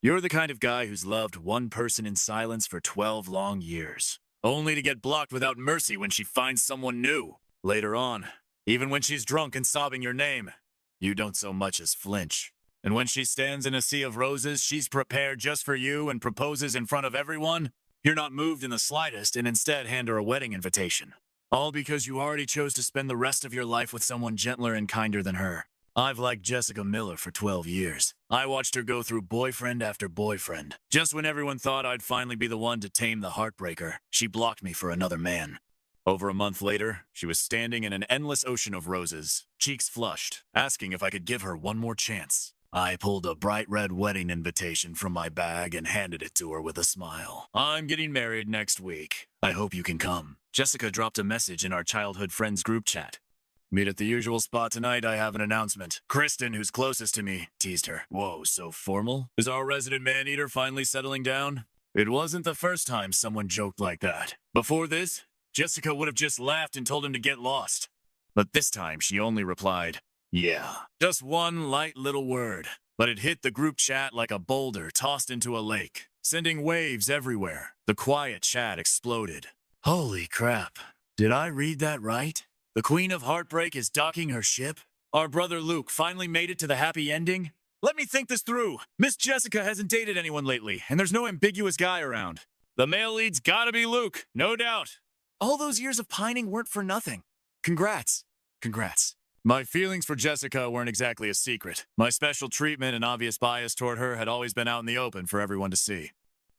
You're the kind of guy who's loved one person in silence for 12 long years, only to get blocked without mercy when she finds someone new. Later on, even when she's drunk and sobbing your name, you don't so much as flinch. And when she stands in a sea of roses she's prepared just for you and proposes in front of everyone, you're not moved in the slightest and instead hand her a wedding invitation. All because you already chose to spend the rest of your life with someone gentler and kinder than her. I've liked Jessica Miller for 12 years. I watched her go through boyfriend after boyfriend. Just when everyone thought I'd finally be the one to tame the heartbreaker, she blocked me for another man. Over a month later, she was standing in an endless ocean of roses, cheeks flushed, asking if I could give her one more chance. I pulled a bright red wedding invitation from my bag and handed it to her with a smile. I'm getting married next week. I hope you can come. Jessica dropped a message in our childhood friends group chat. Meet at the usual spot tonight, I have an announcement. Kristen, who's closest to me, teased her. Whoa, so formal? Is our resident man-eater finally settling down? It wasn't the first time someone joked like that. Before this, Jessica would have just laughed and told him to get lost. But this time, she only replied, yeah. Just one light little word, but it hit the group chat like a boulder tossed into a lake, sending waves everywhere. The quiet chat exploded. Holy crap. Did I read that right? The Queen of Heartbreak is docking her ship? Our brother Luke finally made it to the happy ending? Let me think this through. Miss Jessica hasn't dated anyone lately, and there's no ambiguous guy around. The male lead's gotta be Luke, no doubt. All those years of pining weren't for nothing. Congrats. Congrats. My feelings for Jessica weren't exactly a secret. My special treatment and obvious bias toward her had always been out in the open for everyone to see.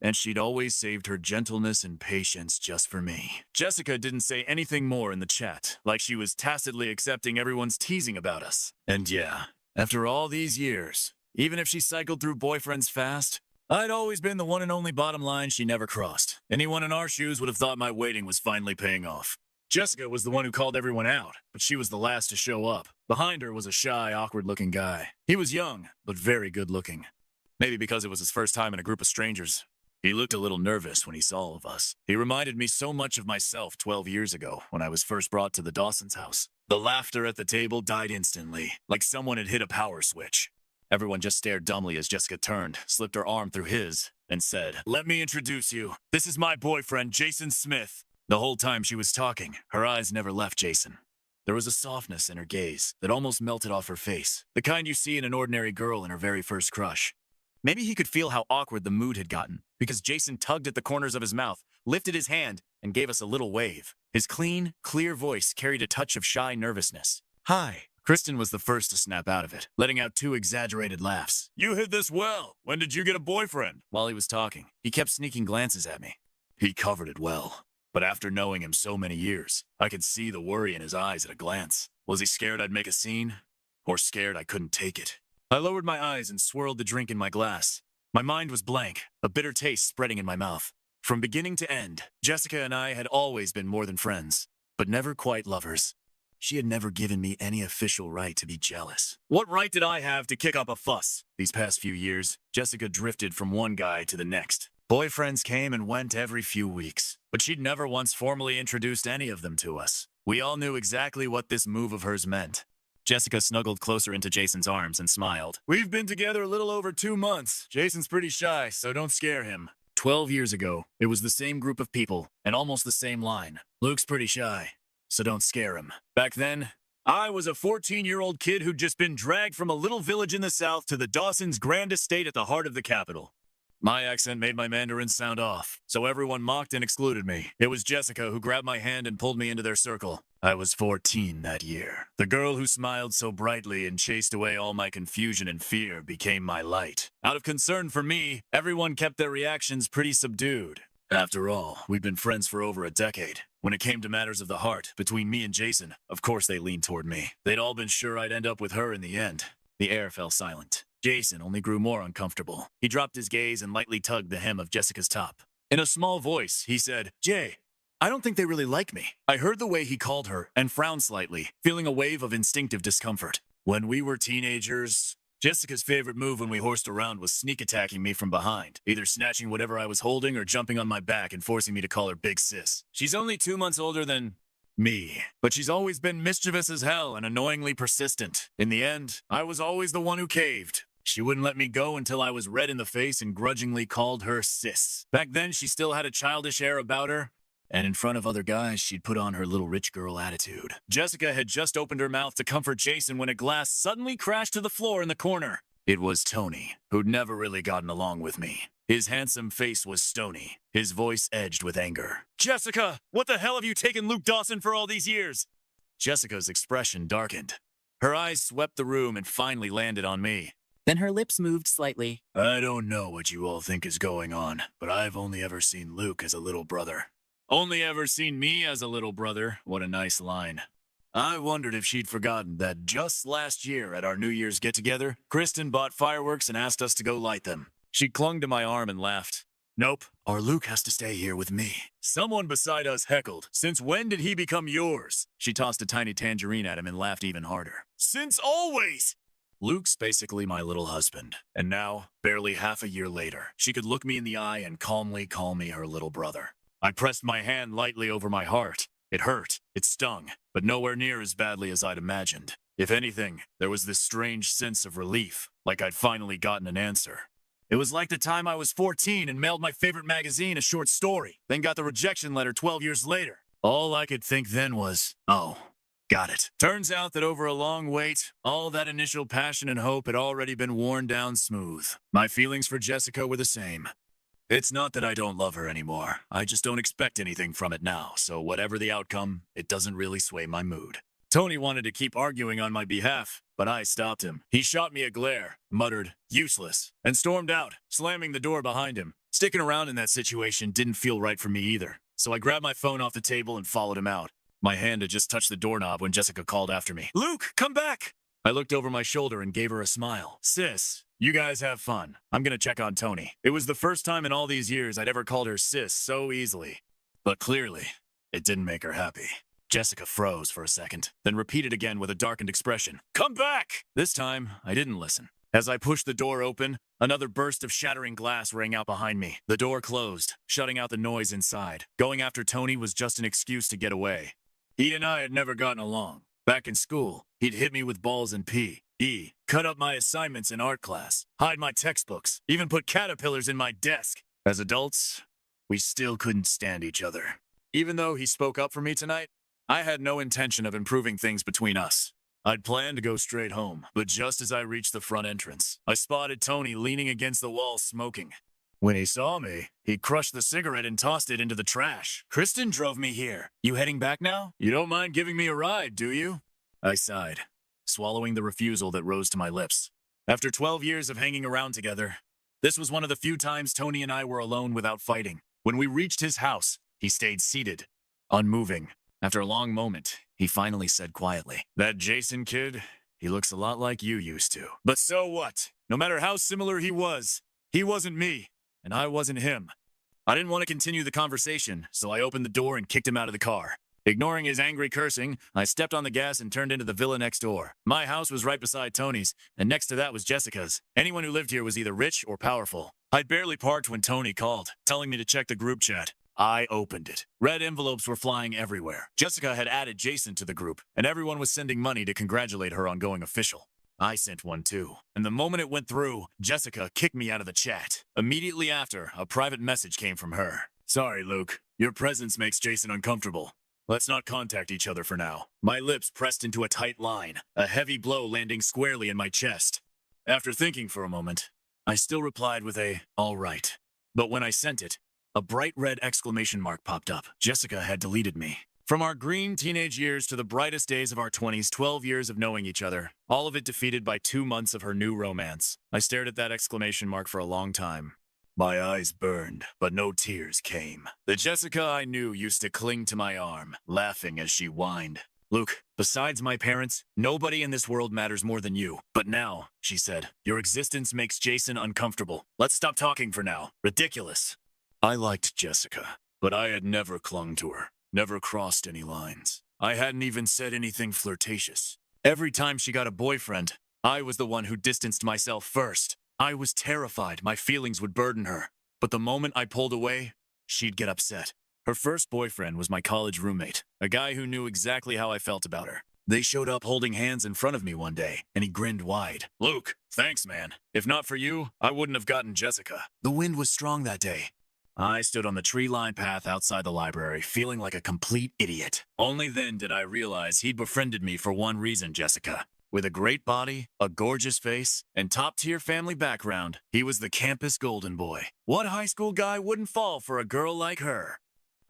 And she'd always saved her gentleness and patience just for me. Jessica didn't say anything more in the chat, like she was tacitly accepting everyone's teasing about us. And yeah, after all these years, even if she cycled through boyfriends fast, I'd always been the one and only bottom line she never crossed. Anyone in our shoes would have thought my waiting was finally paying off. Jessica was the one who called everyone out, but she was the last to show up. Behind her was a shy, awkward-looking guy. He was young, but very good-looking. Maybe because it was his first time in a group of strangers. He looked a little nervous when he saw all of us. He reminded me so much of myself 12 years ago when I was first brought to the Dawson's house. The laughter at the table died instantly, like someone had hit a power switch. Everyone just stared dumbly as Jessica turned, slipped her arm through his, and said, "Let me introduce you. This is my boyfriend, Jason Smith." The whole time she was talking, her eyes never left Jason. There was a softness in her gaze that almost melted off her face, the kind you see in an ordinary girl in her very first crush. Maybe he could feel how awkward the mood had gotten, because Jason tugged at the corners of his mouth, lifted his hand, and gave us a little wave. His clean, clear voice carried a touch of shy nervousness. Hi. Kristen was the first to snap out of it, letting out 2 exaggerated laughs. You hid this well. When did you get a boyfriend? While he was talking, he kept sneaking glances at me. He covered it well. But after knowing him so many years, I could see the worry in his eyes at a glance. Was he scared I'd make a scene? Or scared I couldn't take it? I lowered my eyes and swirled the drink in my glass. My mind was blank, a bitter taste spreading in my mouth. From beginning to end, Jessica and I had always been more than friends, but never quite lovers. She had never given me any official right to be jealous. What right did I have to kick up a fuss? These past few years, Jessica drifted from one guy to the next. Boyfriends came and went every few weeks, but she'd never once formally introduced any of them to us. We all knew exactly what this move of hers meant. Jessica snuggled closer into Jason's arms and smiled. We've been together a little over 2 months. Jason's pretty shy, so don't scare him. 12 years ago, it was the same group of people and almost the same line. Luke's pretty shy, so don't scare him. Back then, I was a 14-year-old kid who'd just been dragged from a little village in the south to the Dawson's grand estate at the heart of the capital. My accent made my Mandarin sound off, so everyone mocked and excluded me. It was Jessica who grabbed my hand and pulled me into their circle. I was 14 that year. The girl who smiled so brightly and chased away all my confusion and fear became my light. Out of concern for me, everyone kept their reactions pretty subdued. After all, we'd been friends for over a decade. When it came to matters of the heart, between me and Jason, of course they leaned toward me. They'd all been sure I'd end up with her in the end. The air fell silent. Jason only grew more uncomfortable. He dropped his gaze and lightly tugged the hem of Jessica's top. In a small voice, he said, "Jay, I don't think they really like me." I heard the way he called her and frowned slightly, feeling a wave of instinctive discomfort. When we were teenagers, Jessica's favorite move when we horsed around was sneak attacking me from behind, either snatching whatever I was holding or jumping on my back and forcing me to call her Big Sis. She's only 2 months older than me, but she's always been mischievous as hell and annoyingly persistent. In the end, I was always the one who caved. She wouldn't let me go until I was red in the face and grudgingly called her sis. Back then, she still had a childish air about her, and in front of other guys, she'd put on her little rich girl attitude. Jessica had just opened her mouth to comfort Jason when a glass suddenly crashed to the floor in the corner. It was Tony, who'd never really gotten along with me. His handsome face was stony, his voice edged with anger. "Jessica, what the hell have you taken Luke Dawson for all these years?" Jessica's expression darkened. Her eyes swept the room and finally landed on me. Then her lips moved slightly. "I don't know what you all think is going on, but I've only ever seen Luke as a little brother." "Only ever seen me as a little brother." What a nice line. I wondered if she'd forgotten that just last year at our New Year's get-together, Kristen bought fireworks and asked us to go light them. She clung to my arm and laughed. "Nope, our Luke has to stay here with me." Someone beside us heckled, "Since when did he become yours?" She tossed a tiny tangerine at him and laughed even harder. "Since always!" Luke's basically my little husband. And now, barely half a year later, she could look me in the eye and calmly call me her little brother. I pressed my hand lightly over my heart. It hurt, it stung, but nowhere near as badly as I'd imagined. If anything, there was this strange sense of relief, like I'd finally gotten an answer. It was like the time I was 14 and mailed my favorite magazine a short story, then got the rejection letter 12 years later. All I could think then was, oh, got it. Turns out that over a long wait, all that initial passion and hope had already been worn down smooth. My feelings for Jessica were the same. It's not that I don't love her anymore. I just don't expect anything from it now, so whatever the outcome, it doesn't really sway my mood. Tony wanted to keep arguing on my behalf, but I stopped him. He shot me a glare, muttered, "Useless," and stormed out, slamming the door behind him. Sticking around in that situation didn't feel right for me either, so I grabbed my phone off the table and followed him out. My hand had just touched the doorknob when Jessica called after me. "Luke, come back!" I looked over my shoulder and gave her a smile. "Sis, you guys have fun. I'm gonna check on Tony." It was the first time in all these years I'd ever called her sis so easily. But clearly, it didn't make her happy. Jessica froze for a second, then repeated again with a darkened expression. "Come back!" This time, I didn't listen. As I pushed the door open, another burst of shattering glass rang out behind me. The door closed, shutting out the noise inside. Going after Tony was just an excuse to get away. He and I had never gotten along. Back in school, he'd hit me with balls and PE, cut up my assignments in art class, hide my textbooks, even put caterpillars in my desk. As adults, we still couldn't stand each other. Even though he spoke up for me tonight, I had no intention of improving things between us. I'd planned to go straight home, but just as I reached the front entrance, I spotted Tony leaning against the wall smoking. When he saw me, he crushed the cigarette and tossed it into the trash. "Kristen drove me here. You heading back now? You don't mind giving me a ride, do you?" I sighed, swallowing the refusal that rose to my lips. After 12 years of hanging around together, this was one of the few times Tony and I were alone without fighting. When we reached his house, he stayed seated, unmoving. After a long moment, he finally said quietly, "That Jason kid, he looks a lot like you used to. But so what? No matter how similar he wasn't me, and I wasn't him." I didn't want to continue the conversation, so I opened the door and kicked him out of the car. Ignoring his angry cursing, I stepped on the gas and turned into the villa next door. My house was right beside Tony's, and next to that was Jessica's. Anyone who lived here was either rich or powerful. I'd barely parked when Tony called, telling me to check the group chat. I opened it. Red envelopes were flying everywhere. Jessica had added Jason to the group, and everyone was sending money to congratulate her on going official. I sent one too, and the moment it went through, Jessica kicked me out of the chat. Immediately after, a private message came from her. "Sorry, Luke. Your presence makes Jason uncomfortable. Let's not contact each other for now." My lips pressed into a tight line, a heavy blow landing squarely in my chest. After thinking for a moment, I still replied with a, "all right." But when I sent it, a bright red exclamation mark popped up. Jessica had deleted me. From our green teenage years to the brightest days of our 20s, 12 years of knowing each other, all of it defeated by 2 months of her new romance. I stared at that exclamation mark for a long time. My eyes burned, but no tears came. The Jessica I knew used to cling to my arm, laughing as she whined. "Luke, besides my parents, nobody in this world matters more than you. But now," she said, "your existence makes Jason uncomfortable. Let's stop talking for now. Ridiculous." I liked Jessica, but I had never clung to her, never crossed any lines. I hadn't even said anything flirtatious. Every time she got a boyfriend, I was the one who distanced myself first. I was terrified my feelings would burden her, but the moment I pulled away, she'd get upset. Her first boyfriend was my college roommate, a guy who knew exactly how I felt about her. They showed up holding hands in front of me one day, and he grinned wide. Luke, thanks, man. If not for you, I wouldn't have gotten Jessica. The wind was strong that day. I stood on the tree-lined path outside the library, feeling like a complete idiot. Only then did I realize he'd befriended me for one reason, Jessica. With a great body, a gorgeous face, and top-tier family background, he was the campus golden boy. What high school guy wouldn't fall for a girl like her?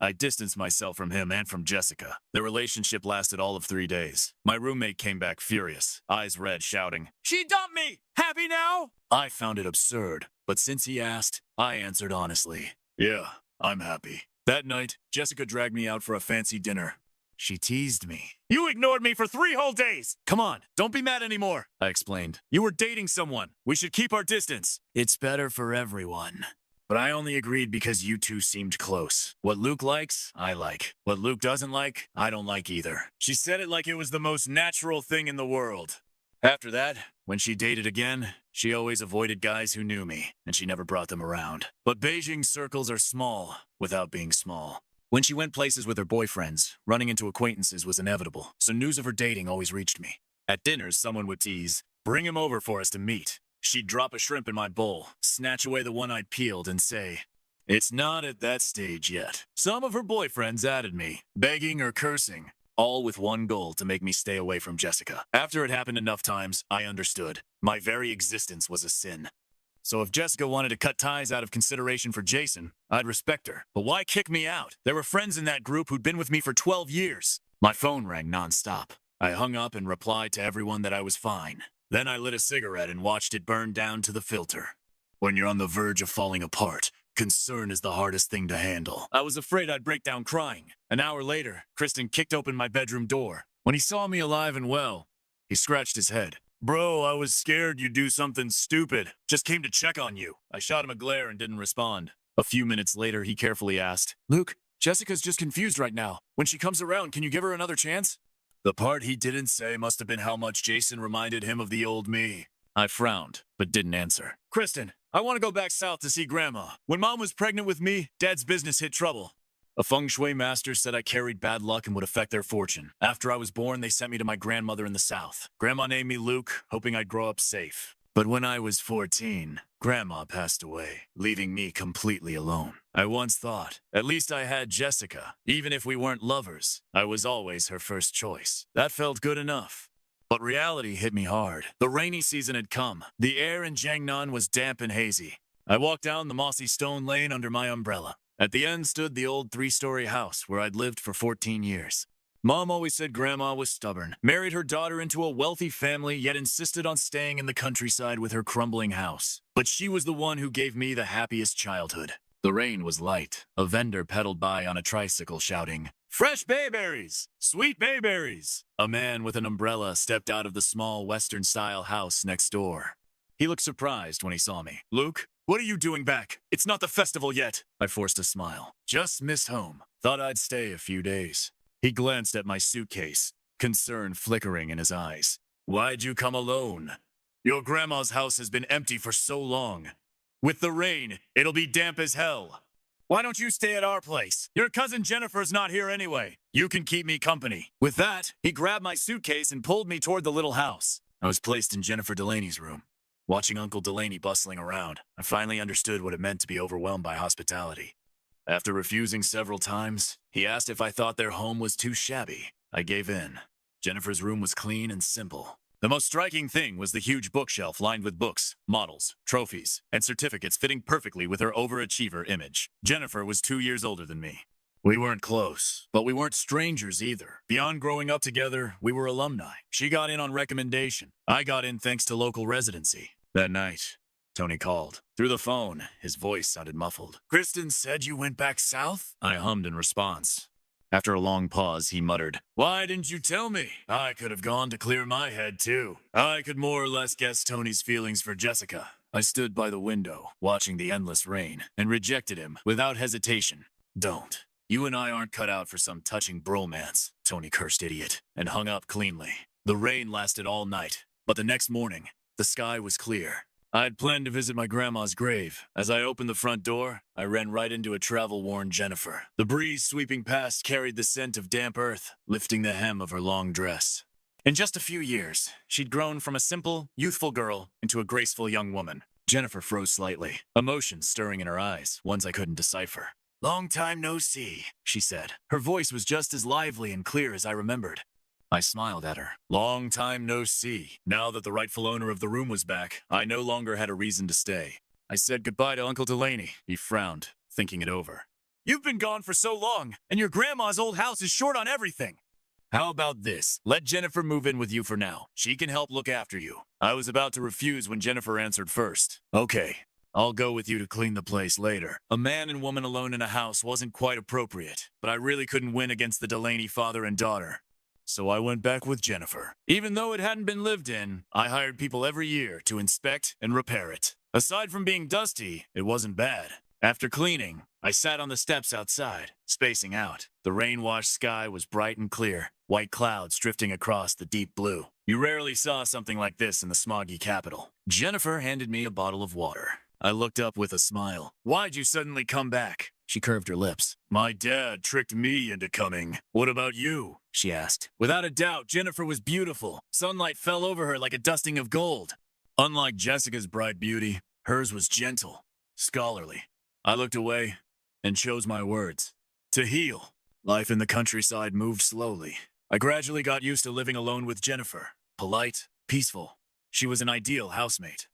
I distanced myself from him and from Jessica. The relationship lasted all of 3 days. My roommate came back furious, eyes red, shouting, "She dumped me! Happy now?" I found it absurd, but since he asked, I answered honestly. Yeah, I'm happy. That night, Jessica dragged me out for a fancy dinner. She teased me. You ignored me for 3 whole days! Come on, don't be mad anymore, I explained. You were dating someone. We should keep our distance. It's better for everyone. But I only agreed because you two seemed close. What Luke likes, I like. What Luke doesn't like, I don't like either. She said it like it was the most natural thing in the world. After that, when she dated again, she always avoided guys who knew me, and she never brought them around. But Beijing circles are small without being small. When she went places with her boyfriends, running into acquaintances was inevitable, so news of her dating always reached me. At dinners, someone would tease, "Bring him over for us to meet." She'd drop a shrimp in my bowl, snatch away the one I'd peeled, and say, "It's not at that stage yet." Some of her boyfriends added me, begging or cursing, all with one goal: to make me stay away from Jessica. After it happened enough times, I understood. My very existence was a sin. So if Jessica wanted to cut ties out of consideration for Jason, I'd respect her. But why kick me out? There were friends in that group who'd been with me for 12 years. My phone rang nonstop. I hung up and replied to everyone that I was fine. Then I lit a cigarette and watched it burn down to the filter. When you're on the verge of falling apart, concern is the hardest thing to handle. I was afraid I'd break down crying. An hour later, Kristen kicked open my bedroom door. When he saw me alive and well, he scratched his head. "Bro, I was scared you'd do something stupid. Just came to check on you." I shot him a glare and didn't respond. A few minutes later, he carefully asked, "Luke, Jessica's just confused right now. When she comes around, can you give her another chance?" The part he didn't say must have been how much Jason reminded him of the old me. I frowned, but didn't answer. "Kristen, I want to go back south to see Grandma. When Mom was pregnant with me, Dad's business hit trouble. A feng shui master said I carried bad luck and would affect their fortune. After I was born, they sent me to my grandmother in the south. Grandma named me Luke, hoping I'd grow up safe. But when I was 14, Grandma passed away, leaving me completely alone. I once thought, at least I had Jessica. Even if we weren't lovers, I was always her first choice. That felt good enough. But reality hit me hard. The rainy season had come. The air in Jiangnan was damp and hazy. I walked down the mossy stone lane under my umbrella. At the end stood the old 3-story house where I'd lived for 14 years. Mom always said Grandma was stubborn, married her daughter into a wealthy family, yet insisted on staying in the countryside with her crumbling house. But she was the one who gave me the happiest childhood. The rain was light. A vendor pedaled by on a tricycle shouting, "Fresh bayberries! Sweet bayberries!" A man with an umbrella stepped out of the small Western-style house next door. He looked surprised when he saw me. "Luke, what are you doing back? It's not the festival yet." I forced a smile. "Just missed home. Thought I'd stay a few days." He glanced at my suitcase, concern flickering in his eyes. "Why'd you come alone? Your grandma's house has been empty for so long. With the rain, it'll be damp as hell. Why don't you stay at our place? Your cousin Jennifer's not here anyway. You can keep me company." With that, he grabbed my suitcase and pulled me toward the little house. I was placed in Jennifer Delaney's room. Watching Uncle Delaney bustling around, I finally understood what it meant to be overwhelmed by hospitality. After refusing several times, he asked if I thought their home was too shabby. I gave in. Jennifer's room was clean and simple. The most striking thing was the huge bookshelf lined with books, models, trophies, and certificates fitting perfectly with her overachiever image. Jennifer was 2 years older than me. We weren't close, but we weren't strangers either. Beyond growing up together, we were alumni. She got in on recommendation. I got in thanks to local residency. That night, Tony called. Through the phone, his voice sounded muffled. "Kristen said you went back south?" I hummed in response. After a long pause, he muttered, "Why didn't you tell me? I could have gone to clear my head, too." I could more or less guess Tony's feelings for Jessica. I stood by the window, watching the endless rain, and rejected him without hesitation. "Don't. You and I aren't cut out for some touching bromance," Tony cursed, idiot, and hung up cleanly. The rain lasted all night, but the next morning, the sky was clear. I'd planned to visit my grandma's grave. As I opened the front door, I ran right into a travel-worn Jennifer. The breeze sweeping past carried the scent of damp earth, lifting the hem of her long dress. In just a few years, she'd grown from a simple, youthful girl into a graceful young woman. Jennifer froze slightly, emotions stirring in her eyes, ones I couldn't decipher. "Long time no see," she said. Her voice was just as lively and clear as I remembered. I smiled at her. Long time no see. Now that the rightful owner of the room was back, I no longer had a reason to stay. I said goodbye to Uncle Delaney. He frowned, thinking it over. "You've been gone for so long, and your grandma's old house is short on everything. How about this? Let Jennifer move in with you for now. She can help look after you." I was about to refuse when Jennifer answered first. "Okay, I'll go with you to clean the place later." A man and woman alone in a house wasn't quite appropriate, but I really couldn't win against the Delaney father and daughter. So I went back with Jennifer. Even though it hadn't been lived in, I hired people every year to inspect and repair it. Aside from being dusty, it wasn't bad. After cleaning, I sat on the steps outside, spacing out. The rain-washed sky was bright and clear, white clouds drifting across the deep blue. You rarely saw something like this in the smoggy capital. Jennifer handed me a bottle of water. I looked up with a smile. "Why'd you suddenly come back?" She curved her lips. "My dad tricked me into coming. What about you?" she asked. Without a doubt, Jennifer was beautiful. Sunlight fell over her like a dusting of gold. Unlike Jessica's bright beauty, hers was gentle, scholarly. I looked away and chose my words. To heal. Life in the countryside moved slowly. I gradually got used to living alone with Jennifer. Polite, peaceful. She was an ideal housemate.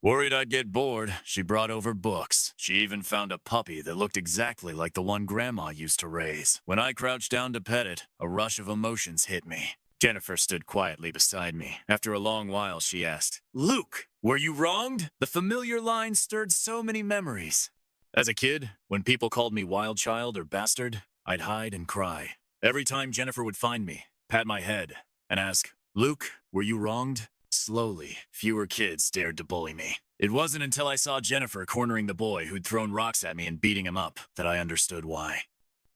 Worried I'd get bored, she brought over books. She even found a puppy that looked exactly like the one Grandma used to raise. When I crouched down to pet it, a rush of emotions hit me. Jennifer stood quietly beside me. After a long while, she asked, "Luke, were you wronged?" The familiar line stirred so many memories. As a kid, when people called me wild child or bastard, I'd hide and cry. Every time Jennifer would find me, pat my head, and ask, "Luke, were you wronged?" Slowly, fewer kids dared to bully me. It wasn't until I saw Jennifer cornering the boy who'd thrown rocks at me and beating him up that I understood why.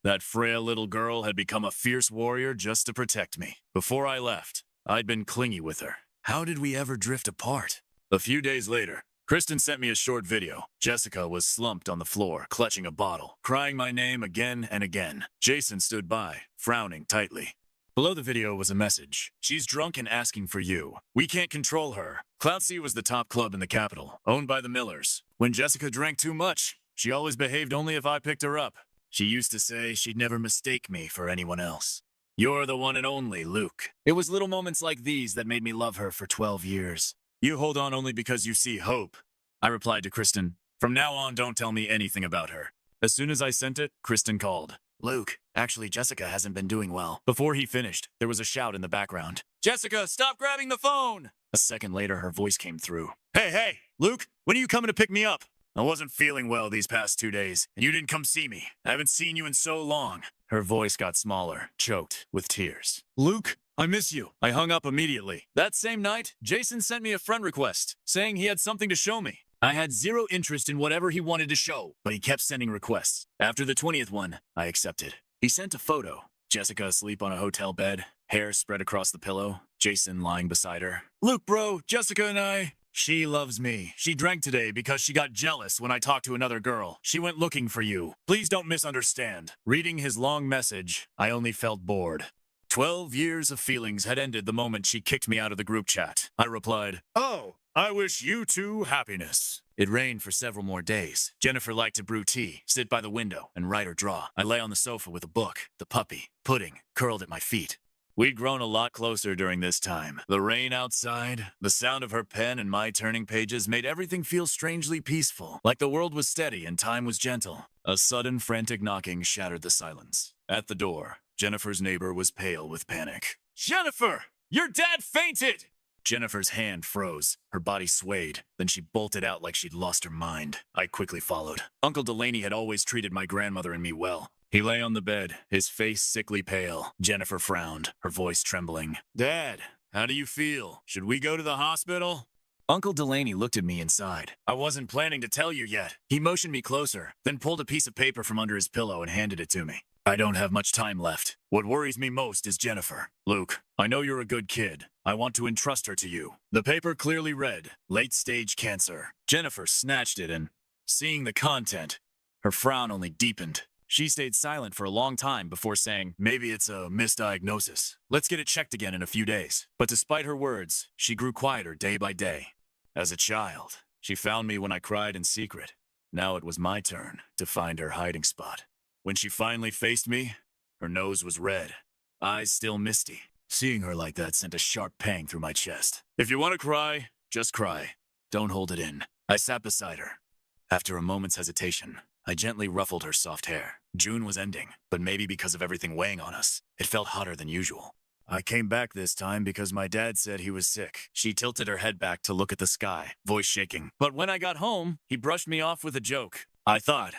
That frail little girl had become a fierce warrior just to protect me. Before I left, I'd been clingy with her. How did we ever drift apart? A few days later, Kristen sent me a short video. Jessica was slumped on the floor, clutching a bottle, crying my name again and again. Jason stood by, frowning tightly. Below the video was a message. "She's drunk and asking for you. We can't control her." Cloudsea was the top club in the capital, owned by the Millers. When Jessica drank too much, she always behaved only if I picked her up. She used to say she'd never mistake me for anyone else. "You're the one and only, Luke." It was little moments like these that made me love her for 12 years. "You hold on only because you see hope," I replied to Kristen. "From now on, don't tell me anything about her." As soon as I sent it, Kristen called. "Luke, actually, Jessica hasn't been doing well." Before he finished, there was a shout in the background. "Jessica, stop grabbing the phone!" A second later, her voice came through. Hey, Luke, when are you coming to pick me up? I wasn't feeling well these past 2 days, and you didn't come see me. I haven't seen you in so long." Her voice got smaller, choked with tears. "Luke, I miss you." I hung up immediately. That same night, Jason sent me a friend request, saying he had something to show me. I had zero interest in whatever he wanted to show, but he kept sending requests. After the 20th one, I accepted. He sent a photo. Jessica asleep on a hotel bed, hair spread across the pillow, Jason lying beside her. "Luke, bro, Jessica and I..." "She loves me. She drank today because she got jealous when I talked to another girl. She went looking for you. Please don't misunderstand." Reading his long message, I only felt bored. 12 years of feelings had ended the moment she kicked me out of the group chat. I replied, "Oh, I wish you two happiness." It rained for several more days. Jennifer liked to brew tea, sit by the window, and write or draw. I lay on the sofa with a book, the puppy, Pudding, curled at my feet. We'd grown a lot closer during this time. The rain outside, the sound of her pen and my turning pages made everything feel strangely peaceful, like the world was steady and time was gentle. A sudden frantic knocking shattered the silence. At the door, Jennifer's neighbor was pale with panic. "Jennifer! Your dad fainted!" Jennifer's hand froze. Her body swayed. Then she bolted out like she'd lost her mind. I quickly followed. Uncle Delaney had always treated my grandmother and me well. He lay on the bed, his face sickly pale. Jennifer frowned, her voice trembling. "Dad, how do you feel? Should we go to the hospital?" Uncle Delaney looked at me inside. "I wasn't planning to tell you yet." He motioned me closer, then pulled a piece of paper from under his pillow and handed it to me. "I don't have much time left. What worries me most is Jennifer. Luke, I know you're a good kid. I want to entrust her to you." The paper clearly read, "Late-stage cancer." Jennifer snatched it and, seeing the content, her frown only deepened. She stayed silent for a long time before saying, maybe it's a misdiagnosis. Let's get it checked again in a few days. But despite her words, she grew quieter day by day. As a child, she found me when I cried in secret. Now it was my turn to find her hiding spot. When she finally faced me, her nose was red, eyes still misty. Seeing her like that sent a sharp pang through my chest. If you want to cry, just cry. Don't hold it in. I sat beside her. After a moment's hesitation, I gently ruffled her soft hair. June was ending, but maybe because of everything weighing on us, it felt hotter than usual. I came back this time because my dad said he was sick. She tilted her head back to look at the sky, voice shaking. But when I got home, he brushed me off with a joke. I thought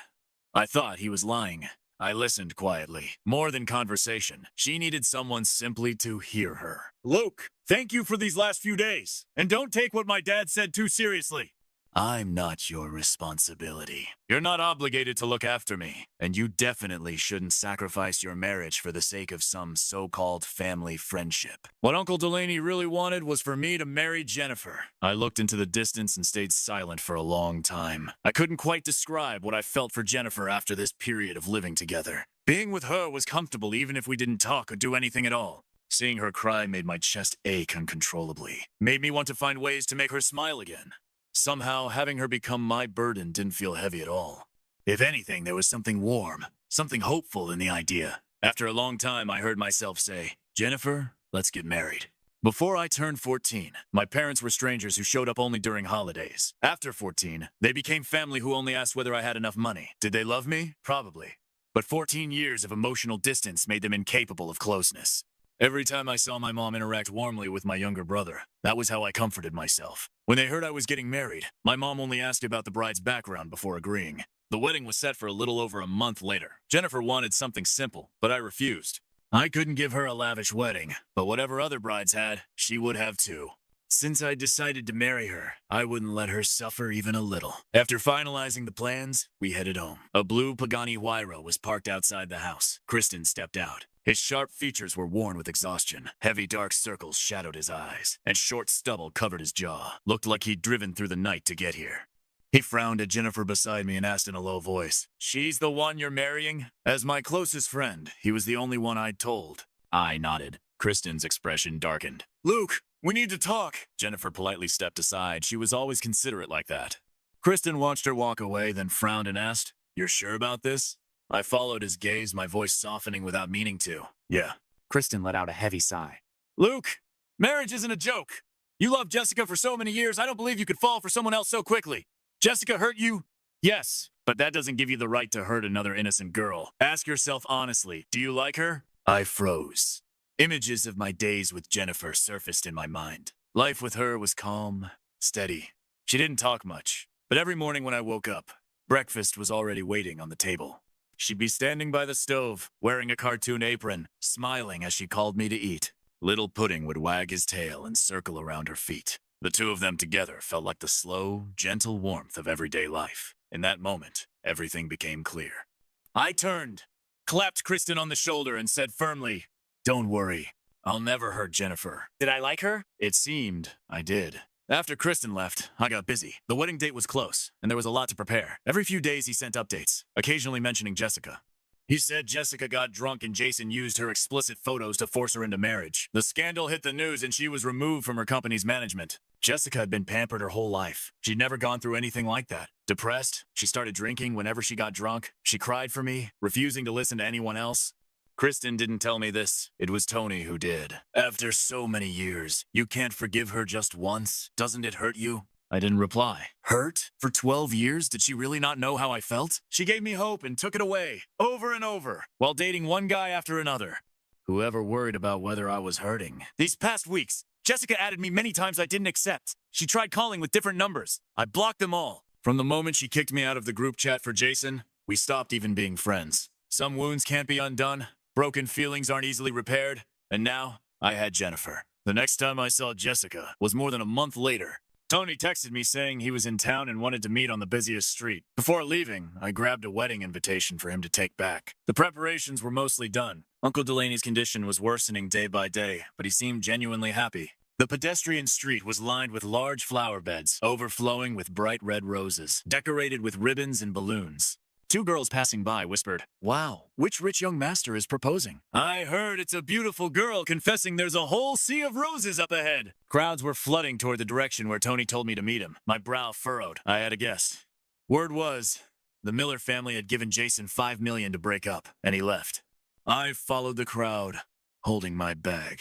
he was lying. I listened quietly. More than conversation. She needed someone simply to hear her. Luke, thank you for these last few days. And don't take what my dad said too seriously. I'm not your responsibility. You're not obligated to look after me, and you definitely shouldn't sacrifice your marriage for the sake of some so-called family friendship. What Uncle Delaney really wanted was for me to marry Jennifer. I looked into the distance and stayed silent for a long time. I couldn't quite describe what I felt for Jennifer after this period of living together. Being with her was comfortable even if we didn't talk or do anything at all. Seeing her cry made my chest ache uncontrollably. Made me want to find ways to make her smile again. Somehow, having her become my burden didn't feel heavy at all. If anything, there was something warm, something hopeful in the idea. After a long time, I heard myself say, Jennifer, let's get married. Before I turned 14, my parents were strangers who showed up only during holidays. After 14, they became family who only asked whether I had enough money. Did they love me? Probably. But 14 years of emotional distance made them incapable of closeness. Every time I saw my mom interact warmly with my younger brother, that was how I comforted myself. When they heard I was getting married, my mom only asked about the bride's background before agreeing. The wedding was set for a little over a month later. Jennifer wanted something simple, but I refused. I couldn't give her a lavish wedding, but whatever other brides had, she would have too. Since I decided to marry her, I wouldn't let her suffer even a little. After finalizing the plans, we headed home. A blue Pagani Huayra was parked outside the house. Kristen stepped out. His sharp features were worn with exhaustion. Heavy dark circles shadowed his eyes, and short stubble covered his jaw. Looked like he'd driven through the night to get here. He frowned at Jennifer beside me and asked in a low voice, She's the one you're marrying? As my closest friend, he was the only one I'd told. I nodded. Kristen's expression darkened. Luke, we need to talk. Jennifer politely stepped aside. She was always considerate like that. Kristen watched her walk away, then frowned and asked, You're sure about this? I followed his gaze, my voice softening without meaning to. Yeah. Kristen let out a heavy sigh. Luke, marriage isn't a joke. You loved Jessica for so many years, I don't believe you could fall for someone else so quickly. Jessica hurt you? Yes, but that doesn't give you the right to hurt another innocent girl. Ask yourself honestly, do you like her? I froze. Images of my days with Jennifer surfaced in my mind. Life with her was calm, steady. She didn't talk much, but every morning when I woke up, breakfast was already waiting on the table. She'd be standing by the stove, wearing a cartoon apron, smiling as she called me to eat. Little Pudding would wag his tail and circle around her feet. The two of them together felt like the slow, gentle warmth of everyday life. In that moment, everything became clear. I turned, clapped Kristen on the shoulder, and said firmly, Don't worry, I'll never hurt Jennifer. Did I like her? It seemed I did. After Kristen left, I got busy. The wedding date was close, and there was a lot to prepare. Every few days he sent updates, occasionally mentioning Jessica. He said Jessica got drunk and Jason used her explicit photos to force her into marriage. The scandal hit the news and she was removed from her company's management. Jessica had been pampered her whole life. She'd never gone through anything like that. Depressed, she started drinking whenever she got drunk. She cried for me, refusing to listen to anyone else. Kristen didn't tell me this. It was Tony who did. After so many years, you can't forgive her just once. Doesn't it hurt you? I didn't reply. Hurt? For 12 years? Did she really not know how I felt? She gave me hope and took it away, over and over, while dating one guy after another. Whoever worried about whether I was hurting? These past weeks, Jessica added me many times I didn't accept. She tried calling with different numbers. I blocked them all. From the moment she kicked me out of the group chat for Jason, we stopped even being friends. Some wounds can't be undone. Broken feelings aren't easily repaired. And now, I had Jennifer. The next time I saw Jessica was more than a month later. Tony texted me saying he was in town and wanted to meet on the busiest street. Before leaving, I grabbed a wedding invitation for him to take back. The preparations were mostly done. Uncle Delaney's condition was worsening day by day, but he seemed genuinely happy. The pedestrian street was lined with large flower beds, overflowing with bright red roses, decorated with ribbons and balloons. Two girls passing by whispered, "Wow, which rich young master is proposing?" I heard it's a beautiful girl confessing there's a whole sea of roses up ahead. Crowds were flooding toward the direction where Tony told me to meet him. My brow furrowed. I had a guess. Word was, the Miller family had given Jason $5 million to break up, and he left. I followed the crowd, holding my bag.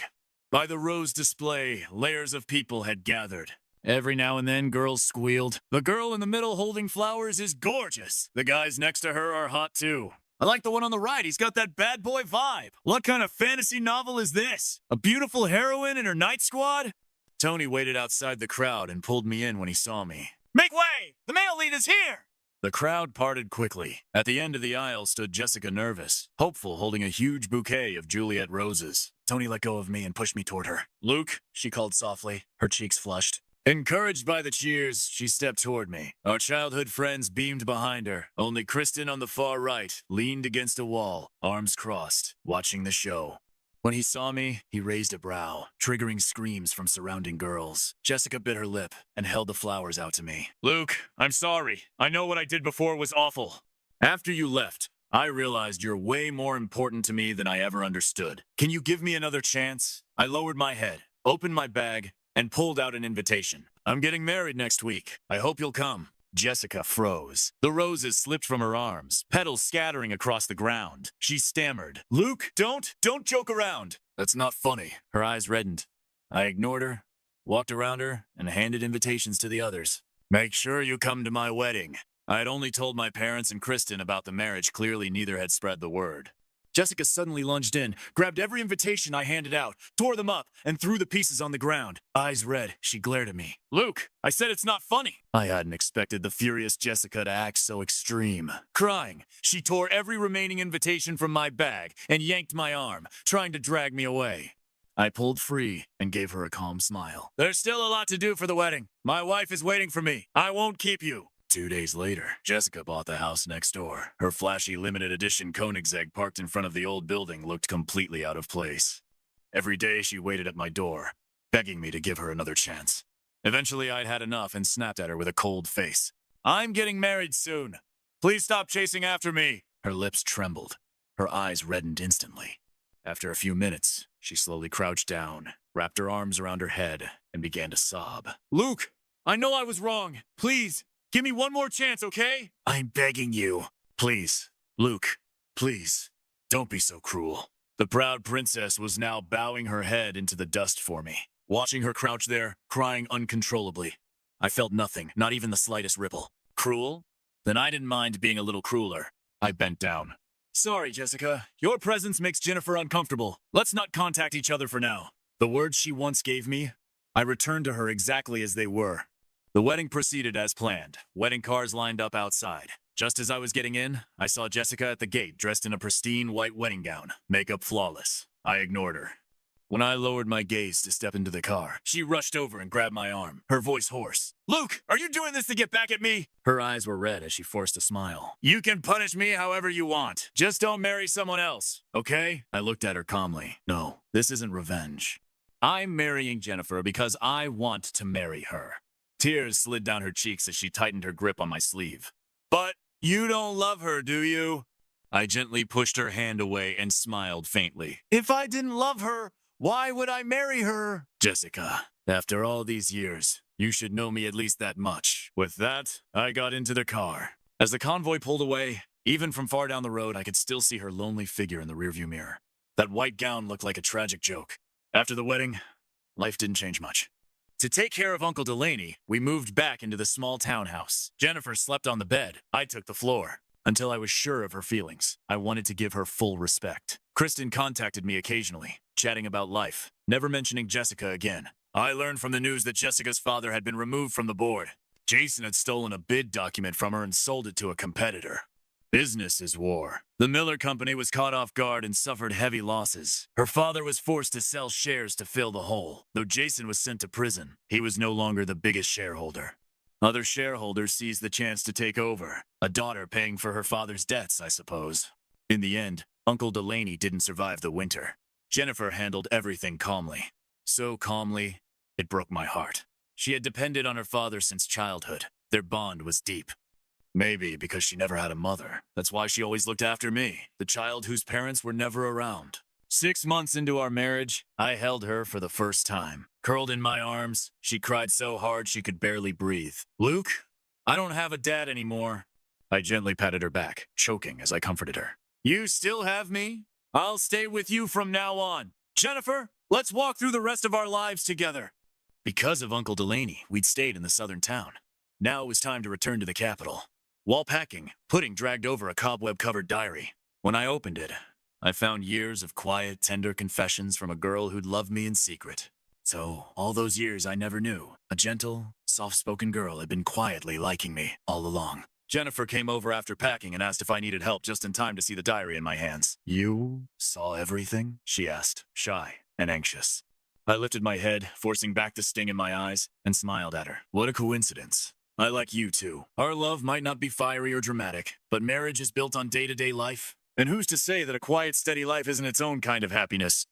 By the rose display, layers of people had gathered. Every now and then, girls squealed. The girl in the middle holding flowers is gorgeous. The guys next to her are hot too. I like the one on the right. He's got that bad boy vibe. What kind of fantasy novel is this? A beautiful heroine and her night squad? Tony waited outside the crowd and pulled me in when he saw me. Make way! The male lead is here! The crowd parted quickly. At the end of the aisle stood Jessica, nervous, hopeful, holding a huge bouquet of Juliet roses. Tony let go of me and pushed me toward her. "Luke," she called softly, her cheeks flushed. Encouraged by the cheers, she stepped toward me. Our childhood friends beamed behind her. Only Kristen on the far right leaned against a wall, arms crossed, watching the show. When he saw me, he raised a brow, triggering screams from surrounding girls. Jessica bit her lip and held the flowers out to me. "Luke, I'm sorry. I know what I did before was awful. After you left, I realized you're way more important to me than I ever understood. Can you give me another chance?" I lowered my head, opened my bag, and pulled out an invitation. "I'm getting married next week. I hope you'll come." Jessica froze. The roses slipped from her arms, petals scattering across the ground. She stammered, "Luke, don't joke around." "That's not funny." Her eyes reddened. I ignored her, walked around her, and handed invitations to the others. "Make sure you come to my wedding." I had only told my parents and Kristen about the marriage. Clearly, neither had spread the word. Jessica suddenly lunged in, grabbed every invitation I handed out, tore them up, and threw the pieces on the ground. Eyes red, she glared at me. "Luke, I said it's not funny." I hadn't expected the furious Jessica to act so extreme. Crying, she tore every remaining invitation from my bag and yanked my arm, trying to drag me away. I pulled free and gave her a calm smile. "There's still a lot to do for the wedding. My wife is waiting for me. I won't keep you." 2 days later, Jessica bought the house next door. Her flashy limited edition Koenigsegg parked in front of the old building looked completely out of place. Every day she waited at my door, begging me to give her another chance. Eventually I'd had enough and snapped at her with a cold face. "I'm getting married soon. Please stop chasing after me." Her lips trembled. Her eyes reddened instantly. After a few minutes, she slowly crouched down, wrapped her arms around her head, and began to sob. "Luke, I know I was wrong. Please, give me one more chance, okay?" "I'm begging you. Please, Luke, please, don't be so cruel." The proud princess was now bowing her head into the dust for me, watching her crouch there, crying uncontrollably. I felt nothing, not even the slightest ripple. Cruel? Then I didn't mind being a little crueler. I bent down. "Sorry, Jessica. Your presence makes Jennifer uncomfortable. Let's not contact each other for now." The words she once gave me, I returned to her exactly as they were. The wedding proceeded as planned. Wedding cars lined up outside. Just as I was getting in, I saw Jessica at the gate dressed in a pristine white wedding gown, makeup flawless. I ignored her. When I lowered my gaze to step into the car, she rushed over and grabbed my arm, her voice hoarse. "Luke, are you doing this to get back at me?" Her eyes were red as she forced a smile. "You can punish me however you want. Just don't marry someone else, okay?" I looked at her calmly. "No, this isn't revenge. I'm marrying Jennifer because I want to marry her." Tears slid down her cheeks as she tightened her grip on my sleeve. "But you don't love her, do you?" I gently pushed her hand away and smiled faintly. "If I didn't love her, why would I marry her?" "Jessica, after all these years, you should know me at least that much." With that, I got into the car. As the convoy pulled away, even from far down the road, I could still see her lonely figure in the rearview mirror. That white gown looked like a tragic joke. After the wedding, life didn't change much. To take care of Uncle Delaney, we moved back into the small townhouse. Jennifer slept on the bed. I took the floor. Until I was sure of her feelings, I wanted to give her full respect. Kristen contacted me occasionally, chatting about life, never mentioning Jessica again. I learned from the news that Jessica's father had been removed from the board. Jason had stolen a bid document from her and sold it to a competitor. Business is war. The Miller Company was caught off guard and suffered heavy losses. Her father was forced to sell shares to fill the hole. Though Jason was sent to prison, he was no longer the biggest shareholder. Other shareholders seized the chance to take over. A daughter paying for her father's debts, I suppose. In the end, Uncle Delaney didn't survive the winter. Jennifer handled everything calmly. So calmly, it broke my heart. She had depended on her father since childhood. Their bond was deep. Maybe because she never had a mother. That's why she always looked after me, the child whose parents were never around. 6 months into our marriage, I held her for the first time. Curled in my arms, she cried so hard she could barely breathe. Luke, I don't have a dad anymore. I gently patted her back, choking as I comforted her. You still have me? I'll stay with you from now on. Jennifer, let's walk through the rest of our lives together. Because of Uncle Delaney, we'd stayed in the southern town. Now it was time to return to the capital. While packing, Pudding dragged over a cobweb-covered diary. When I opened it, I found years of quiet, tender confessions from a girl who'd loved me in secret. So, all those years I never knew, a gentle, soft-spoken girl had been quietly liking me all along. Jennifer came over after packing and asked if I needed help just in time to see the diary in my hands. You saw everything? She asked, shy and anxious. I lifted my head, forcing back the sting in my eyes, and smiled at her. What a coincidence. I like you too. Our love might not be fiery or dramatic, but marriage is built on day-to-day life. And who's to say that a quiet, steady life isn't its own kind of happiness?